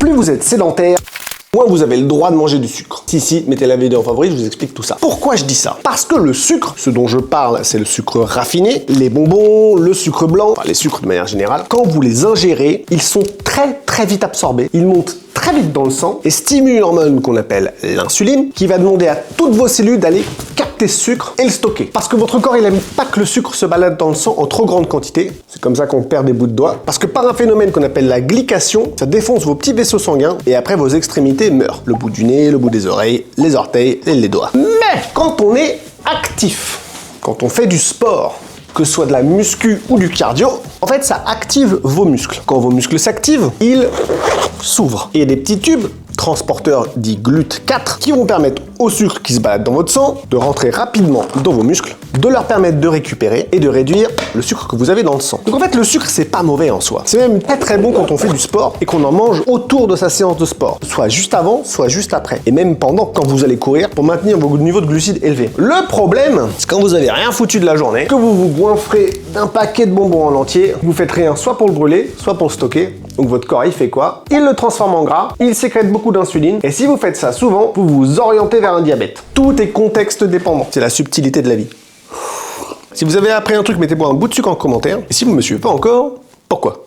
Plus vous êtes sédentaire, moins vous avez le droit de manger du sucre. Si, mettez la vidéo en favori, je vous explique tout ça. Pourquoi je dis ça? Parce que le sucre, ce dont je parle, c'est le sucre raffiné, les bonbons, le sucre blanc, enfin les sucres de manière générale. Quand vous les ingérez, ils sont très vite absorbés, ils montent très vite dans le sang et stimulent une hormone qu'on appelle l'insuline, qui va demander à toutes vos cellules d'aller capter ce sucre et le stocker. Parce que votre corps, il aime pas que le sucre se balade dans le sang en trop grande quantité. C'est comme ça qu'on perd des bouts de doigts. Parce que par un phénomène qu'on appelle la glycation, ça défonce vos petits vaisseaux sanguins et après vos extrémités meurent. Le bout du nez, le bout des oreilles, les orteils et les doigts. Mais quand on est actif, quand on fait du sport, que ce soit de la muscu ou du cardio, en fait ça active vos muscles. Quand vos muscles s'activent, ils s'ouvrent. Et il y a des petits tubes transporteurs dits GLUT4 qui vont permettre au sucre qui se balade dans votre sang de rentrer rapidement dans vos muscles, de leur permettre de récupérer et de réduire le sucre que vous avez dans le sang. Donc en fait le sucre c'est pas mauvais en soi. C'est même très bon quand on fait du sport et qu'on en mange autour de sa séance de sport. Soit juste avant, soit juste après. Et même pendant quand vous allez courir pour maintenir vos niveaux de glucides élevés. Le problème, c'est quand vous avez rien foutu de la journée, que vous vous goinfrez d'un paquet de bonbons en entier, vous faites rien soit pour le brûler, soit pour le stocker. Donc votre corps il fait quoi? Il le transforme en gras, il sécrète beaucoup d'insuline et si vous faites ça souvent, vous vous orientez vers un diabète. Tout est contexte dépendant. C'est la subtilité de la vie. Si vous avez appris un truc, mettez-moi un bout de sucre en commentaire. Et si vous ne me suivez pas encore, pourquoi?